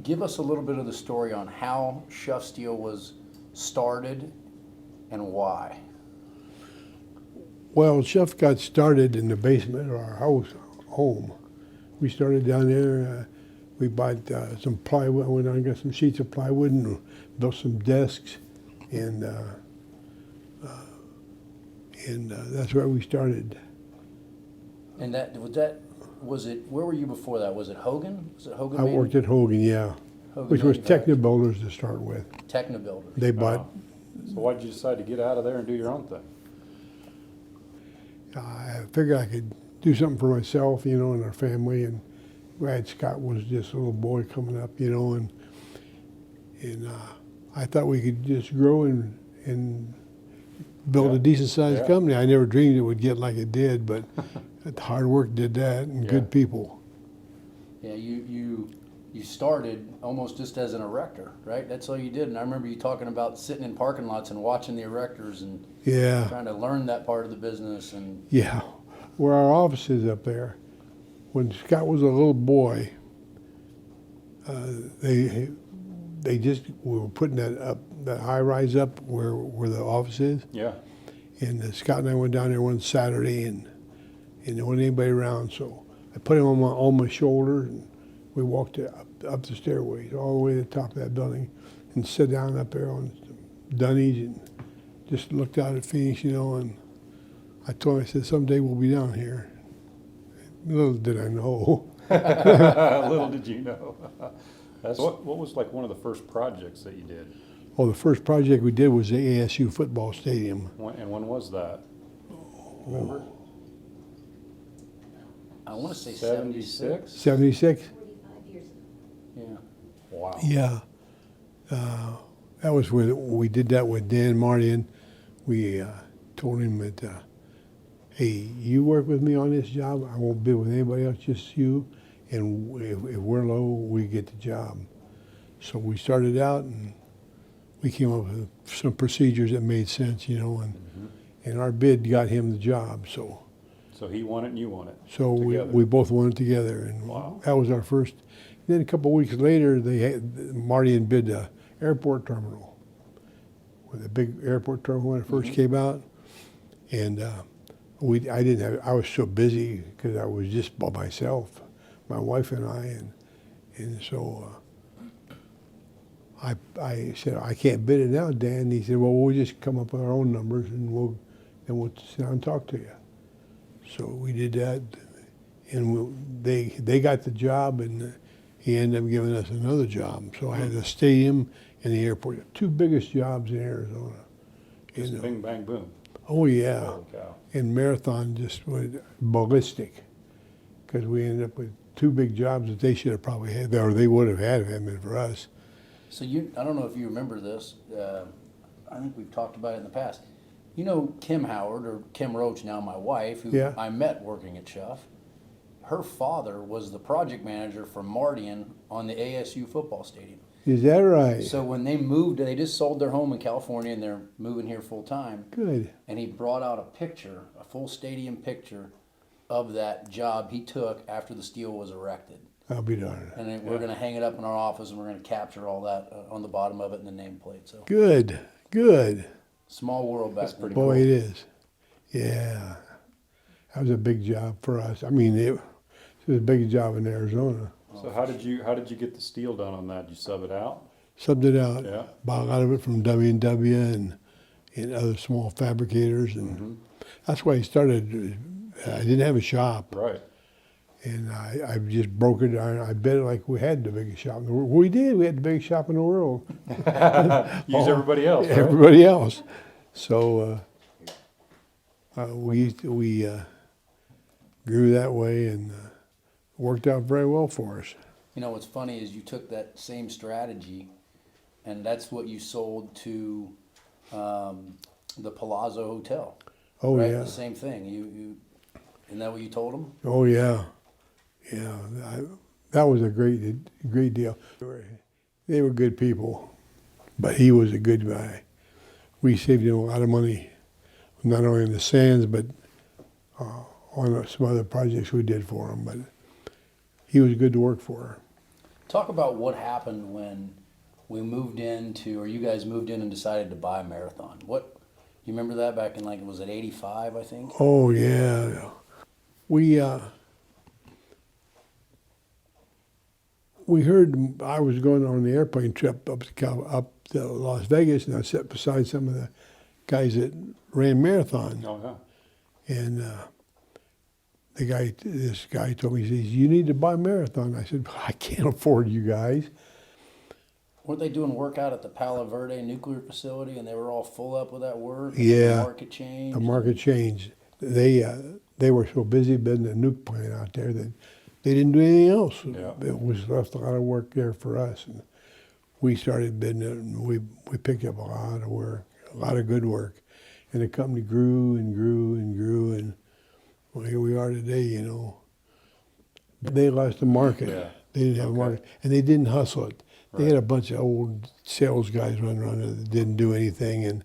Give us a little bit of the story on how Schuff Steel was started and why. Well, Schuff got started in the basement of our home. We started down there. We bought some plywood. I went out and got some sheets of plywood and built some desks, and that's where we started. And was it? Where were you before that? Was it Hogan? Was it Hogan? I worked at Hogan, yeah, Hogan which was Manufacturing. Technobuilders to start with. Technobuilders. They bought. So why'd you decide to get out of there and do your own thing? I figured I could do something for myself, and our family. And Brad Scott was just a little boy coming up, and I thought we could just grow and build a decent sized company. I never dreamed it would get like it did, but hard work did that, and good people. Yeah, you started almost just as an erector, right? That's all you did. And I remember you talking about sitting in parking lots and watching the erectors and trying to learn that part of the business. And yeah, where our office is up there. When Scott was a little boy, we were putting that high rise up where the office is. Yeah. And Scott and I went down there one Saturday, and there wasn't anybody around, so I put him on my shoulder, and we walked up the stairways all the way to the top of that building, and sat down up there on Dunnies and just looked out at Phoenix, and I told him, I said, someday we'll be down here. Little did I know. Little did you know. What was like one of the first projects that you did? Oh, the first project we did was the ASU football stadium. And when was that? Remember? I want to say 76? 76? 45 years ago. Yeah. Wow. Yeah. That was when we did that with Dan Martin. We told him that, hey, you work with me on this job. I won't bid with anybody else, just you. And if we're low, we get the job. So we started out, and we came up with some procedures that made sense, and our bid got him the job. So he won it and you won it. So we both won it together, and that was our first. Then a couple of weeks later, Marty and bid the airport terminal, with the big airport terminal when it first came out, and I was so busy because I was just by myself, my wife and I, and so I said, I can't bid it now, Dan. And he said, well, we'll just come up with our own numbers, and we'll sit down and talk to you. So we did that, and they got the job, and he ended up giving us another job. So I had the stadium and the airport, two biggest jobs in Arizona. Just bing, bang, boom. Oh, yeah. Holy cow. And Marathon just went ballistic, because we ended up with two big jobs that they should have probably had, or they would have had if it hadn't been for us. So I don't know if you remember this. I think we've talked about it in the past. You know Kim Howard, or Kim Roach, now my wife, who I met working at Schuff. Her father was the project manager for Mardian on the ASU football stadium. Is that right? So when they moved, they just sold their home in California, and they're moving here full time. Good. And he brought out a picture, a full stadium picture of that job he took after the steel was erected. I'll be darned. And then we're going to hang it up in our office, and we're going to capture all that on the bottom of it in the nameplate. So Good. small world back then. Boy, it is. Yeah. That was a big job for us. I mean, it was a big job in Arizona. So how did you get the steel done on that? Did you sub it out? Subbed it out. Yeah. Bought a lot of it from W&W and other small fabricators. And that's why I started. I didn't have a shop. Right. And I just broke it. I bet it like we had the biggest shop in the world. We did. We had the biggest shop in the world. Use everybody else, right? Everybody else. So we grew that way, and worked out very well for us. You know, what's funny is you took that same strategy, and that's what you sold to the Palazzo Hotel. Oh, right? yeah. The same thing. Isn't that what you told them? Oh, yeah. Yeah. That was a great deal. They were good people, but he was a good guy. We saved him a lot of money, not only in the sands, but on some other projects we did for him. But he was good to work for. Talk about what happened when we moved into, or you guys moved in and decided to buy Marathon. What, you remember that back in like, was it 85, I think? Oh yeah, we heard I was going on the airplane trip up to Las Vegas, and I sat beside some of the guys that ran Marathon, Oh, yeah. and this guy told me, he says, "You need to buy Marathon." I said, "I can't afford you guys." Weren't they doing work out at the Palo Verde nuclear facility, and they were all full up with that work? Yeah. The market changed. The market changed. They were so busy building a nuke plant out there that they didn't do anything else. Yeah. It was left a lot of work there for us, and we started bidding it, and we picked up a lot of work, a lot of good work, and the company grew and grew and grew, and well, here we are today. You know, they lost the market. Yeah. They didn't have a Okay. market, and they didn't hustle it. They Right. had a bunch of old sales guys running around that didn't do anything, and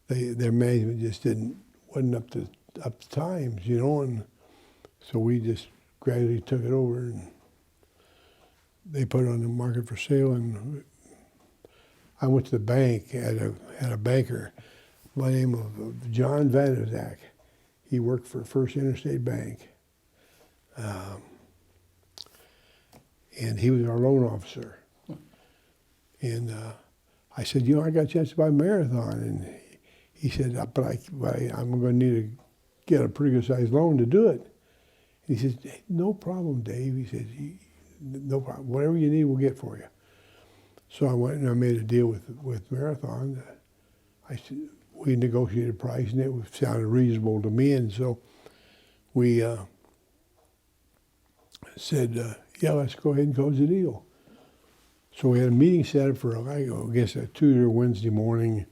their management just wasn't up to times, you know, and so we just gradually took it over, and they put it on the market for sale. And I went to the bank, had a banker by the name of John Vanderzak. He worked for First Interstate Bank, and he was our loan officer. And I said, "You know, I got a chance to buy Marathon," and he said, "But I'm going to need to get a pretty good sized loan to do it." And he said, "Hey, no problem, Dave." He said, "No problem. Whatever you need, we'll get for you." So I went and I made a deal with Marathon. We negotiated a price, and it sounded reasonable to me. And so we said, "Yeah, let's go ahead and close the deal." So we had a meeting set up for, I guess, a Tuesday or Wednesday morning,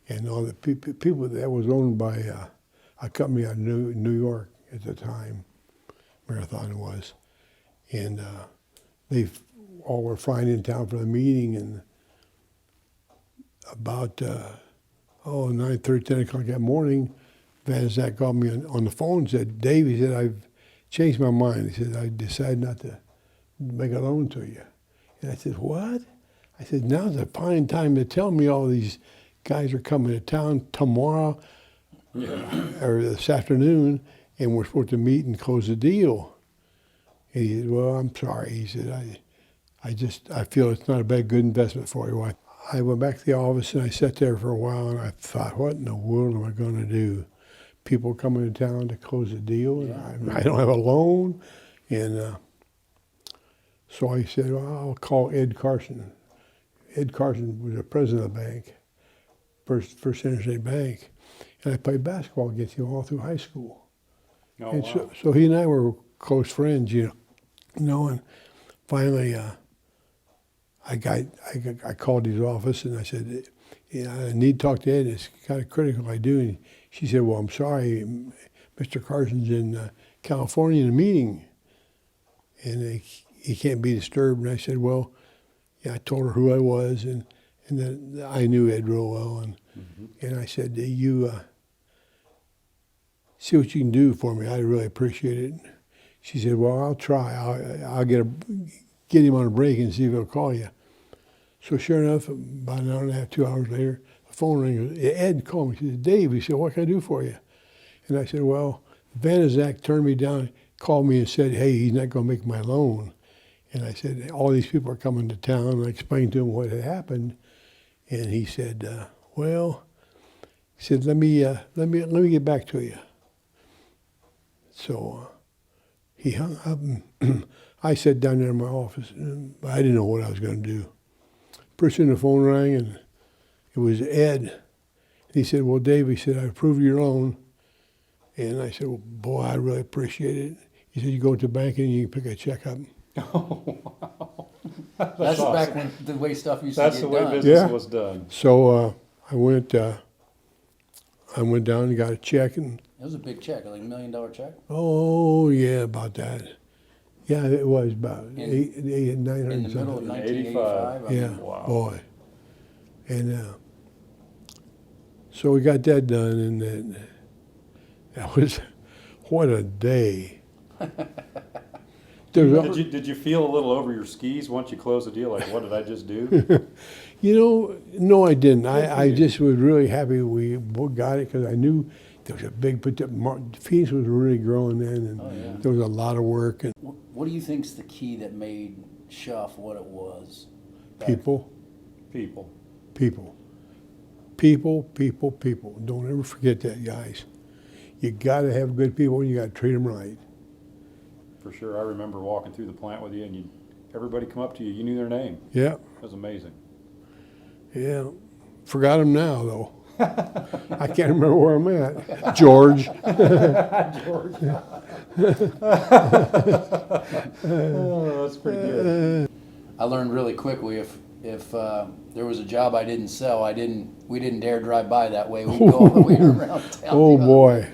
and all the people that was owned by a company out of New York at the time, Marathon was, and they all were flying in town for the meeting, and about 9:30, 10 o'clock that morning, Van Zach called me on the phone and said, "Dave," he said, "I've changed my mind." He said, "I decided not to make a loan to you." And I said, "What?" I said, "Now's a fine time to tell me all these guys are coming to town tomorrow or this afternoon, and we're supposed to meet and close the deal." And he said, "Well, I'm sorry." He said, I feel it's not a good investment for you." I went back to the office, and I sat there for a while, and I thought, what in the world am I going to do? People coming to town to close the deal, and I don't have a loan. And so I said, "Well, I'll call Ed Carson." Ed Carson was the president of the bank, First Interstate Bank. And I played basketball against him all through high school. Oh, And wow. so he and I were close friends, you know. And finally, I called his office, and I said, "Yeah, I need to talk to Ed. It's kind of critical I do." And she said, "Well, I'm sorry, Mr. Carson's in California in a meeting, and he can't be disturbed." And I said, "Well," yeah, I told her who I was, and then I knew Ed real well, and I said, "You see what you can do for me. I really appreciate it." She said, "Well, I'll try. I'll get him on a break and see if he'll call you." So sure enough, about an hour and a half, 2 hours later, the phone rang. Ed called me. He said, "Dave," he said, "what can I do for you?" And I said, "Well, Van Zach turned me down, called me and said, hey, he's not going to make my loan." And I said, "All these people are coming to town." And I explained to him what had happened. And he said, "Let me get back to you." So he hung up, and I sat down there in my office, and I didn't know what I was going to do. Pretty soon the phone rang, and it was Ed. And he said, "Well, Dave," he said, "I approved your loan." And I said, "Well, boy, I really appreciate it." He said, "You go to the bank and you can pick a check up." Oh, wow. That's awesome. back when the way stuff used That's to the get way done. business Yeah. was done. So I went down and got a check, and It was a big check, like $1 million check. oh yeah, about that. Yeah, it was about In- 900 In the middle of something. 1985. I Yeah, mean, Wow. boy. And so we got that done, and then that was, what a day. there's Did you feel a little over your skis once you closed the deal? Like, what did I just do? You know, no, I didn't. Good for I you. just was really happy we both got it because I knew there was a big Phoenix was really growing then, and Oh, yeah. there was a lot of work and What do you think's the key that made Schuff what it was? people. People. People. People, people, people. Don't ever forget that, guys. You got to have good people and you got to treat them right. For sure. I remember walking through the plant with you, and everybody come up to you. You knew their name. Yeah, That was amazing. yeah. Forgot them now, though. I can't remember where I'm at. George. George. Oh, that's pretty good. I learned really quickly if there was a job I didn't sell, we didn't dare drive by that way. We'd go all the way around town. Oh, the other boy. way.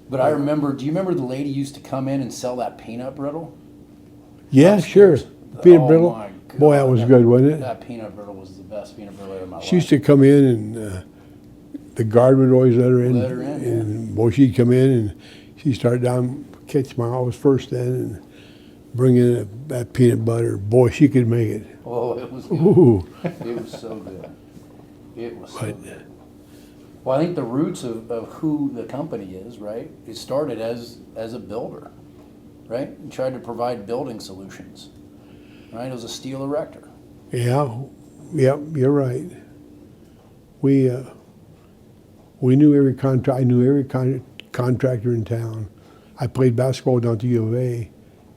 But I remember, do you remember the lady used to come in and sell that peanut brittle? Yeah, sure. Upstairs? Peanut Oh, brittle. my Boy, that God, was good, wasn't it? That peanut brittle was the best peanut brittle in my life. She used to come in and the guard would always let her in. Let her in, yeah. And boy, she'd come in and she'd start down, catch my house first then and bring in that peanut butter. Boy, she could make it. Oh, it was good. Ooh. It was so good. It was so But- good. Well, I think the roots of who the company is, right? It started as a builder, right? And tried to provide building solutions, right? It was a steel erector. Yeah, yep, you're right. We knew every I knew every contractor in town. I played basketball down at the U of A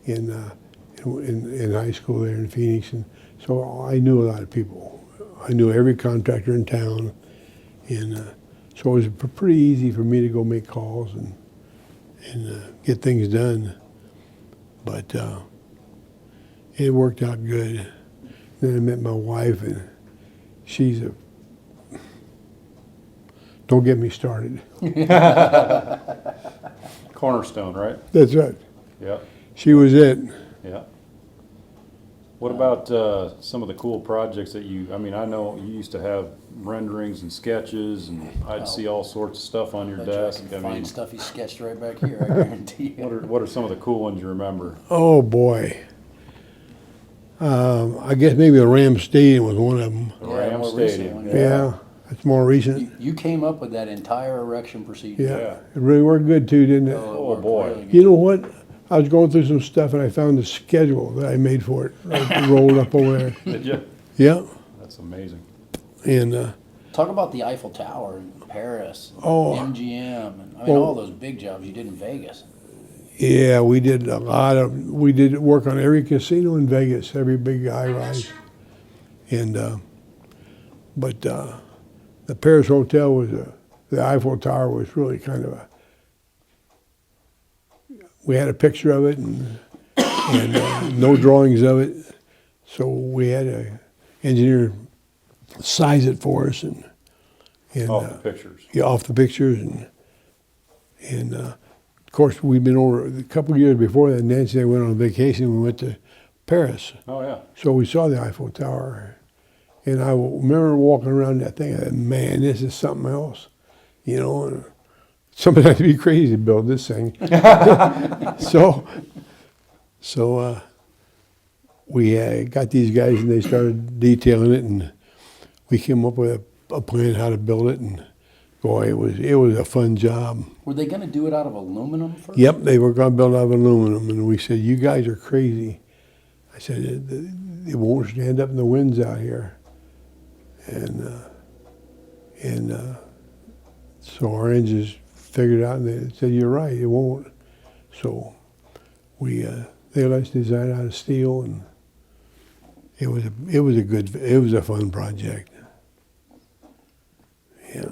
in high school there in Phoenix, and so I knew a lot of people. I knew every contractor in town, and so it was pretty easy for me to go make calls and get things done. But it worked out good. Then I met my wife, and she's a. Don't get me started. Cornerstone, right? That's right. Yeah. She was it. Yeah. What about some of the cool projects that I mean, I know you used to have renderings and sketches, and I'd see all sorts of stuff on your Bet you I desk. can I find mean, stuff he sketched right back here, I guarantee you. what are some of the cool ones you remember? Oh boy. I guess maybe the Ram Stadium was one of them. The Yeah, Ram more Stadium. recent one, Yeah, that's more recent. You came up with that entire erection procedure. Yeah, Yeah. it really worked good too, didn't it? it Oh, worked boy. really good. You know what? I was going through some stuff and I found the schedule that I made for it, like, rolled up over there. Did you? Yeah, That's amazing. and Talk about the Eiffel Tower in Paris, Oh. MGM, and I mean Well- all those big jobs you did in Vegas. yeah, we did we did work on every casino in Vegas, every big high rise, and but the Paris Hotel was the Eiffel Tower was really kind of we had a picture of it and no drawings of it, so we had a engineer size it for us and Off the pictures. yeah, off the pictures and of course we'd been over a couple of years before that. Nancy and I went on vacation. We went to Paris, Oh, yeah. so we saw the Eiffel Tower, and I remember walking around that thing. I thought, man, this is something else, you know. And somebody had to be crazy to build this thing. so we got these guys, and they started detailing it, and we came up with a plan how to build it, and boy, it was a fun job. Were they going to do it out of aluminum first? Yep, they were going to build out of aluminum, and we said, "You guys are crazy." I said, "It won't stand up in the winds out here," and so our engineers figured it out, and they said, "You're right, it won't." So they let us design it out of steel, and it was a fun project. Yeah.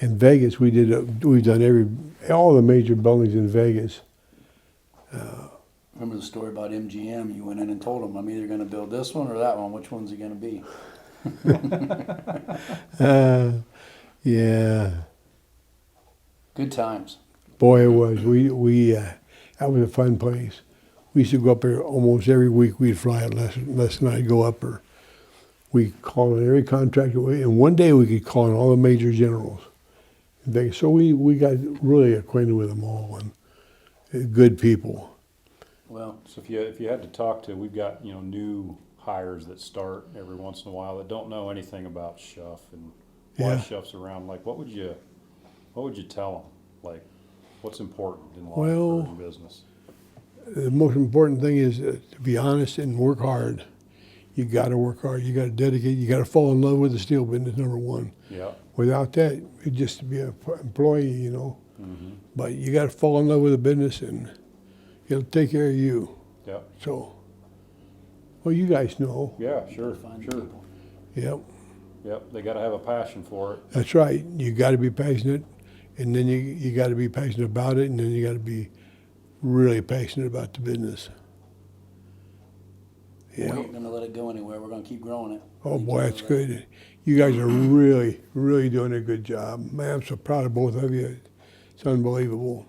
In Vegas, we've done all the major buildings in Vegas. Remember the story about MGM? You went in and told them, I'm either going to build this one or that one. Which one's it going to be? Yeah, Good times. boy, it was. That was a fun place. We used to go up there almost every week. We'd fly at Les and I'd go up there. We called on every contractor, and one day we could call on all the major generals in Vegas. So we got really acquainted with them all, and good people. Well, So if you had to talk to, we've got, you know, new hires that start every once in a while that don't know anything about Schuff and why Yeah. Schuff's around. Like, what would you tell them? Like, what's important in life Well, or in business? The most important thing is to be honest and work hard. You got to work hard. You got to dedicate. You got to fall in love with the steel business, number one. Yeah. Without that, you'd just be an employee, you know. Mm-hmm. But you got to fall in love with the business, and it'll take care of you. Yeah. So, well, you guys know. Yeah. Sure. find Sure. people. Yep, Yep. They got to have a passion for it. that's right. You got to be passionate, and then you got to be passionate about it, and then you got to be really passionate about the business. We Yeah. ain't gonna let it go anywhere. We're gonna keep growing it. Oh Keep boy, doing that's that. good. You guys are really, really doing a good job. Man, I'm so proud of both of you. It's unbelievable.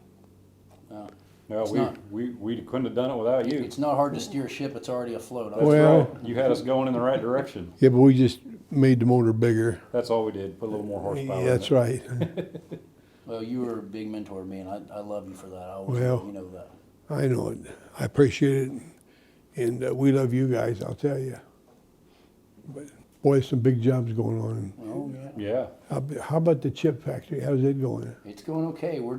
No, It's we, not- we couldn't have done it without you. It's not hard to steer a ship that's already afloat. That's Well- right. You had us going in the right direction. Yeah, but we just made the motor bigger. That's all we did. Put a little more horsepower. Yeah, that's in it. right. Well, you were a big mentor to me, and I love you for that. I always, Well- you know that. I know it. I appreciate it, and we love you guys. I'll tell you. But boy, there's some big jobs going on. Oh yeah. Yeah. How about the chip factory? How's it going? It's going okay. We've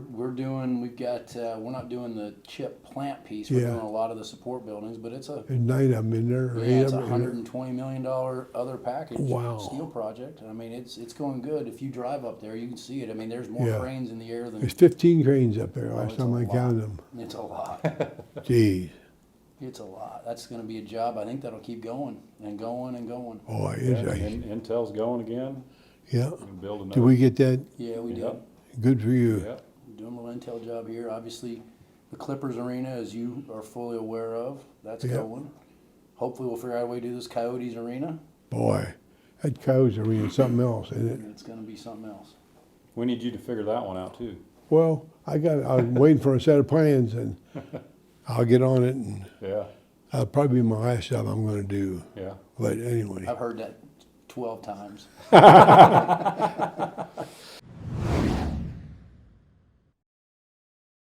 got we're not doing the chip plant piece. We're Yeah. doing a lot of the support buildings, but it's a There's 9 of them in there. Or yeah, 8 it's of a them in there. $120 million other package Wow. steel project. I mean, it's going good. If you drive up there, you can see it. I mean, there's more Yeah. cranes in the air than There's 15 cranes up there. Oh, Last it's time a I lot. counted them. It's a lot. Jeez. It's a lot. That's going to be a job. I think that'll keep going and going and going. Boy, Yeah, is that. Intel's going again. Yeah. We can build another. Did we get that? Yeah, we did. Yep. Good for you. Yeah. We're doing a little intel job here. Obviously, the Clippers arena, as you are fully aware of, that's Yep. going. Hopefully, we'll figure out a way to do this Coyotes arena. Boy, that Coyotes arena is something else, isn't it? And it's going to be something else. We need you to figure that one out too. Well, I was waiting for a set of plans, and I'll get on it, and Yeah. that'll probably be my last job I'm going to do. Yeah. But anyway, I've heard that 12 times.